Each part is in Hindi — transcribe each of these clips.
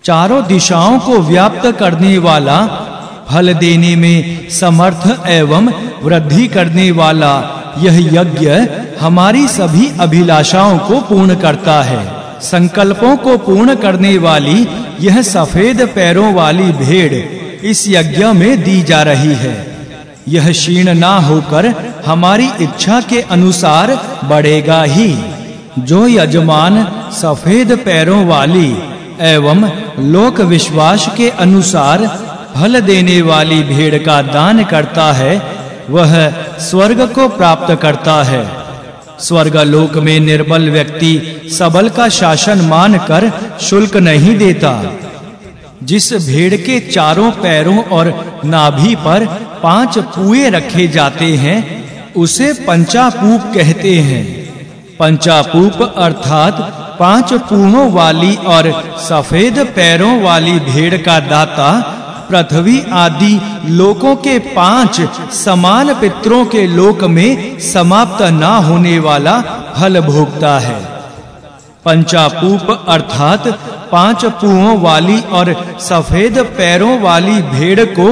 चारों दिशाओं को व्याप्त करने वाला, फल देने में समर्थ एवं वृद्धि करने वाला यह यज्ञ हमारी सभी अभिलाषाओं को पूर्ण करता है। संकल्पों को पूर्ण करने वाली यह सफेद पैरों वाली भेड़ इस यज्ञ में दी जा रही है। यह क्षीण ना होकर हमारी इच्छा के अनुसार बढ़ेगा ही। जो यजमान सफेद पैरों वाली एवं लोक विश्वास के अनुसार फल देने वाली भेड़ का दान करता है, वह स्वर्ग को प्राप्त करता है। स्वर्गलोक में निर्बल व्यक्ति सबल का शासन मानकर शुल्क नहीं देता। जिस भेड़ के चारों पैरों और नाभि पर 5 पुए रखे जाते हैं, उसे पंचापूप कहते हैं। पंचापूप अर्थात 5 पूहों वाली और सफेद पैरों वाली भेड़ का दाता पृथ्वी आदि लोकों के 5 समान पितरों के लोक में समाप्त ना होने वाला फल भोगता है। पंचापूप अर्थात 5 पूहों वाली और सफेद पैरों वाली भेड़ को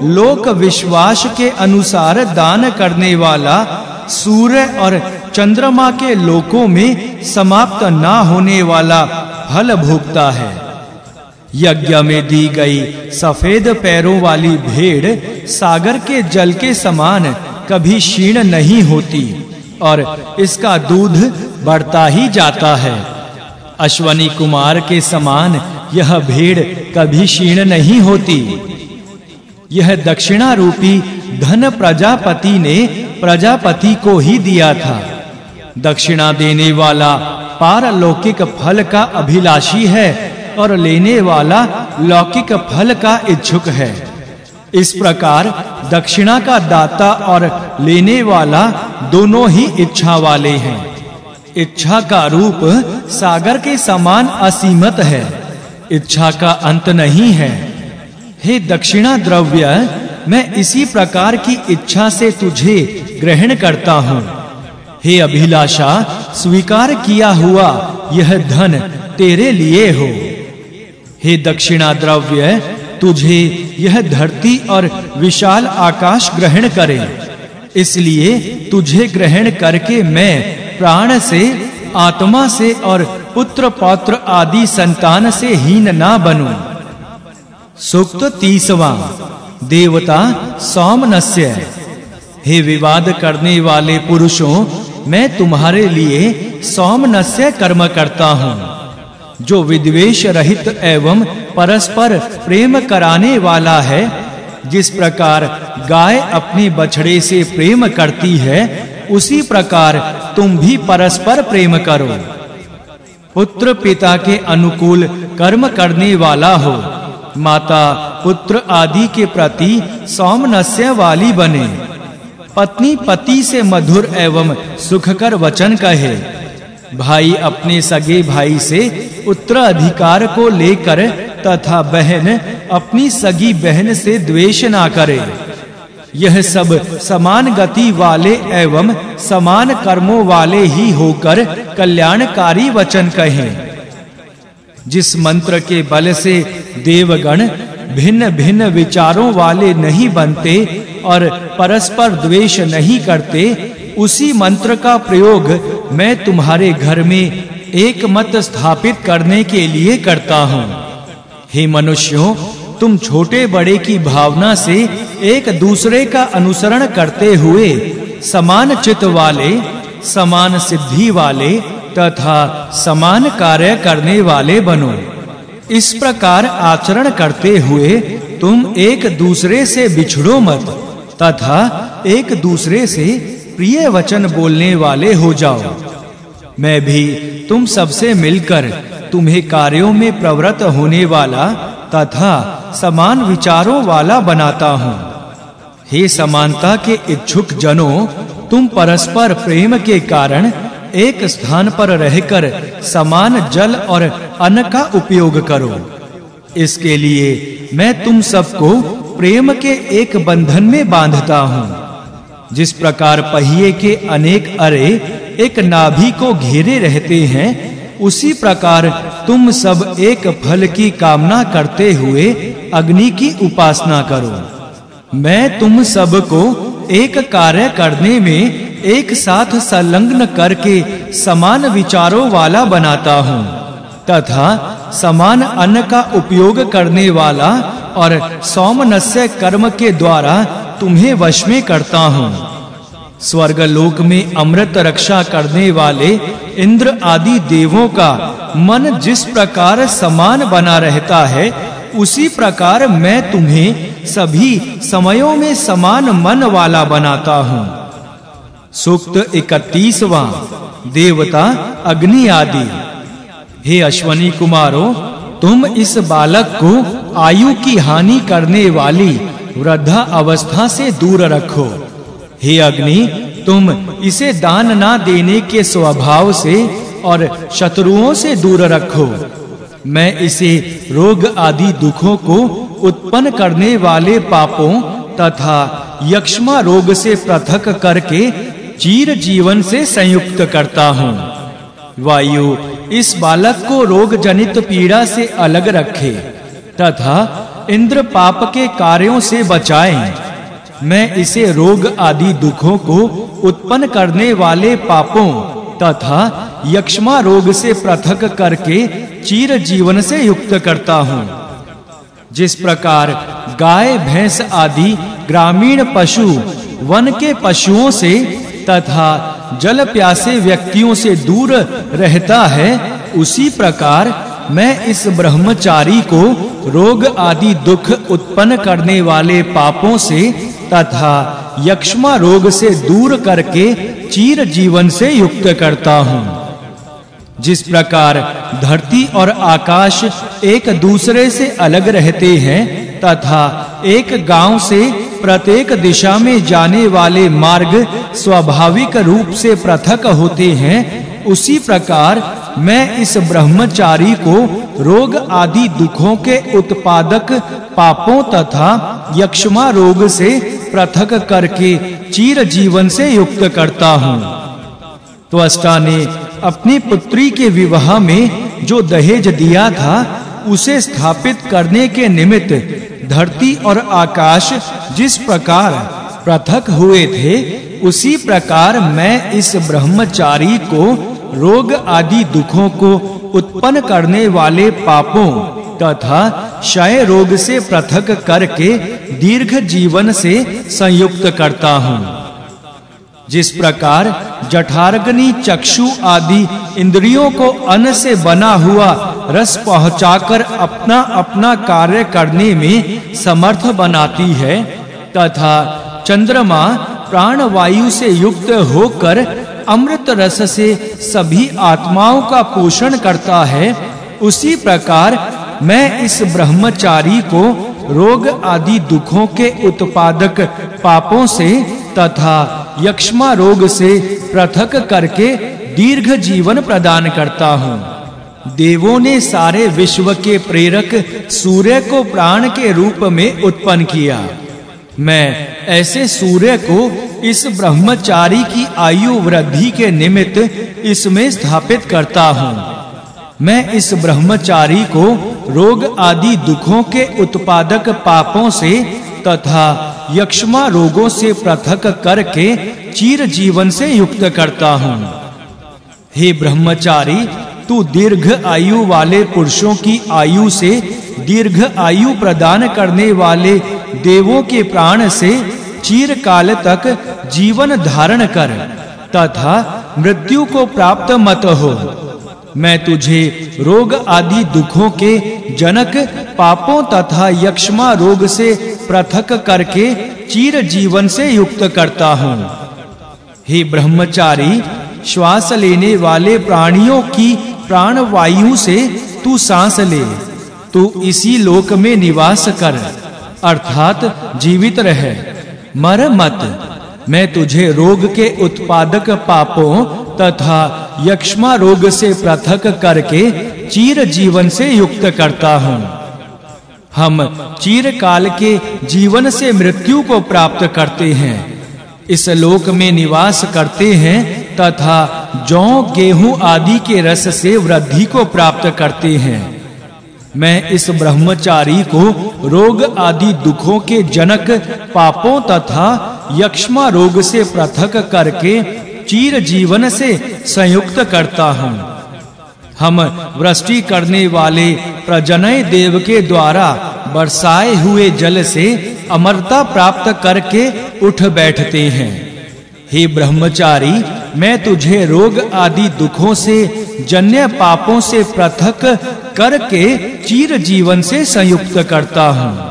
लोक विश्वास के अनुसार दान करने वाला सूर्य और चंद्रमा के लोकों में समाप्त ना होने वाला फल भोगता है। यज्ञ में दी गई सफेद पैरों वाली भेड़ सागर के जल के समान कभी क्षीण नहीं होती और इसका दूध बढ़ता ही जाता है। अश्वनी कुमार के समान यह भेड़ कभी क्षीण नहीं होती। यह दक्षिणा रूपी धन प्रजापति ने प्रजापति को ही दिया था। दक्षिणा देने वाला पारलौकिक फल का अभिलाषी है और लेने वाला लौकिक फल का इच्छुक है। इस प्रकार दक्षिणा का दाता और लेने वाला दोनों ही इच्छा वाले हैं। इच्छा का रूप सागर के समान असीमित है। इच्छा का अंत नहीं है। हे दक्षिणा द्रव्य, मैं इसी प्रकार की इच्छा से तुझे ग्रहण करता हूँ। हे अभिलाषा, स्वीकार किया हुआ यह धन तेरे लिए हो। हे दक्षिणा द्रव्य, तुझे यह धरती और विशाल आकाश ग्रहण करे। इसलिए तुझे ग्रहण करके मैं प्राण से, आत्मा से और पुत्र पौत्र आदि संतान से हीन ना बनूं। सूक्त 30वां। देवता सौमनस्य। हे विवाद करने वाले पुरुषों, मैं तुम्हारे लिए सौमनस्य कर्म करता हूँ। जो विद्वेष रहित एवं परस्पर प्रेम कराने वाला है, जिस प्रकार गाय अपने बछड़े से प्रेम करती है, उसी प्रकार तुम भी परस्पर प्रेम करो। पुत्र पिता के अनुकूल कर्म करने वाला हो। माता पुत्र आदि के प्रति सौमनस्य वाली बने। पत्नी पति से मधुर एवं सुखकर वचन कहे। भाई अपने सगे भाई से उत्तराधिकार को लेकर तथा बहन अपनी सगी बहन से द्वेष ना करे। यह सब समान गति वाले एवं समान कर्मों वाले ही होकर कल्याणकारी वचन कहें। जिस मंत्र के बल से देवगण भिन्न भिन्न विचारों वाले नहीं बनते और परस्पर द्वेष नहीं करते, उसी मंत्र का प्रयोग मैं तुम्हारे घर में एक मत स्थापित करने के लिए करता हूँ। हे मनुष्यों, तुम छोटे बड़े की भावना से एक दूसरे का अनुसरण करते हुए समान चित्त वाले, समान सिद्धि वाले तथा समान कार्य करने वाले बनो। इस प्रकार आचरण करते हुए तुम एक दूसरे से बिछड़ो मत तथा एक दूसरे से प्रिय वचन बोलने वाले हो जाओ। मैं भी तुम सबसे मिलकर तुम्हें कार्यों में प्रवृत्त होने वाला तथा समान विचारों वाला बनाता हूँ। हे समानता के इच्छुक जनों, तुम परस्पर प्रेम के कारण एक स्थान पर रहकर समान जल और अन्न का उपयोग करो। इसके लिए मैं तुम सबको प्रेम के एक बंधन में बांधता हूँ। जिस प्रकार पहिए के अनेक अरे एक नाभि को घेरे रहते हैं, उसी प्रकार तुम सब एक फल की कामना करते हुए अग्नि की उपासना करो। मैं तुम सबको एक कार्य करने में एक साथ संलग्न करके समान विचारों वाला बनाता हूँ तथा समान अन्न का उपयोग करने वाला और सौमनस्य कर्म के द्वारा तुम्हें वश में करता हूँ। स्वर्गलोक में अमृत रक्षा करने वाले इंद्र आदि देवों का मन जिस प्रकार समान बना रहता है, उसी प्रकार मैं तुम्हें सभी समयों में समान मन वाला बनाता हूँ। सूक्त 31वां देवता अग्नि आदि। हे अश्वनी कुमारों, तुम इस बालक को आयु की हानि करने वाली वृद्धा अवस्था से दूर रखो। हे अग्नि, तुम इसे दान ना देने के स्वभाव से और शत्रुओं से दूर रखो। मैं इसे रोग आदि दुखों को उत्पन्न करने वाले पापों तथा यक्ष्मा रोग से पृथक करके चिर जीवन से संयुक्त करता हूँ। वायु इस बालक को रोग जनित पीड़ा से अलग रखे तथा इंद्र पाप के कार्यों से बचाए। मैं इसे रोग आदि दुखों को उत्पन्न करने वाले पापों तथा यक्ष्मा रोग से पृथक करके चिर जीवन से युक्त करता हूँ। जिस प्रकार गाय भैंस आदि ग्रामीण पशु वन के पशुओं से तथा जल प्यासे व्यक्तियों से दूर रहता है, उसी प्रकार मैं इस ब्रह्मचारी को रोग आदि दुख उत्पन्न करने वाले पापों से तथा यक्ष्मा रोग से दूर करके चिर जीवन से युक्त करता हूँ। जिस प्रकार धरती और आकाश एक दूसरे से अलग रहते हैं तथा एक गांव से प्रत्येक दिशा में जाने वाले मार्ग स्वाभाविक रूप से पृथक होते हैं, उसी प्रकार मैं इस ब्रह्मचारी को रोग आदि दुखों के उत्पादक पापों तथा यक्ष्मा रोग से पृथक करके चिर जीवन से युक्त करता हूँ। त्वष्टा ने अपनी पुत्री के विवाह में जो दहेज दिया था, उसे स्थापित करने के निमित्त धरती और आकाश जिस प्रकार पृथक हुए थे, उसी प्रकार मैं इस ब्रह्मचारी को रोग आदि दुखों को उत्पन्न करने वाले पापों तथा क्षय रोग से पृथक करके दीर्घ जीवन से संयुक्त करता हूँ। जिस प्रकार जठराग्नि चक्षु आदि इंद्रियों को अन्न से बना हुआ रस पहुंचाकर अपना अपना कार्य करने में समर्थ बनाती है तथा चंद्रमा प्राण वायु से युक्त होकर अमृत रस से सभी आत्माओं का पोषण करता है, उसी प्रकार मैं इस ब्रह्मचारी को रोग आदि दुखों के उत्पादक पापों से तथा यक्ष्मा रोग से पृथक करके दीर्घ जीवन प्रदान करता हूँ। देवों ने सारे विश्व के प्रेरक सूर्य को प्राण के रूप में उत्पन्न किया। मैं ऐसे सूर्य को इस ब्रह्मचारी की आयु वृद्धि के निमित्त इसमें स्थापित करता हूँ। मैं इस ब्रह्मचारी को रोग आदि दुखों के उत्पादक पापों से तथा यक्ष्मा रोगों से पृथक करके चिर जीवन से युक्त करता हूँ। हे ब्रह्मचारी, तू दीर्घ आयु वाले पुरुषों की आयु से दीर्घ आयु प्रदान करने वाले देवों के प्राण से चिर काल तक जीवन धारण कर तथा मृत्यु को प्राप्त मत हो। मैं तुझे रोग आदि दुखों के जनक पापों तथा यक्ष्मा रोग से पृथक करके चिर जीवन से युक्त करता हूँ। हे ब्रह्मचारी, श्वास लेने वाले प्राणियों की प्राण वायु से तू सांस ले। तू इसी लोक में निवास कर, अर्थात जीवित रह, मर मत। मैं तुझे रोग के उत्पादक पापों तथा यक्ष्मा रोग से पृथक करके चिर जीवन से युक्त करता हूँ। हम चिर काल के जीवन से मृत्यु को प्राप्त करते हैं, इस लोक में निवास करते हैं तथा जौ गेहूं आदि के रस से वृद्धि को प्राप्त करते हैं। मैं इस ब्रह्मचारी को रोग आदि दुखों के जनक पापों तथा यक्ष्मा रोग से पृथक करके चिर जीवन से संयुक्त करता हूँ। हम वृष्टि करने वाले प्रजनय देव के द्वारा बरसाए हुए जल से अमरता प्राप्त करके उठ बैठते हैं। हे ब्रह्मचारी, मैं तुझे रोग आदि दुखों से जन्य पापों से पृथक करके चिर जीवन से संयुक्त करता हूँ।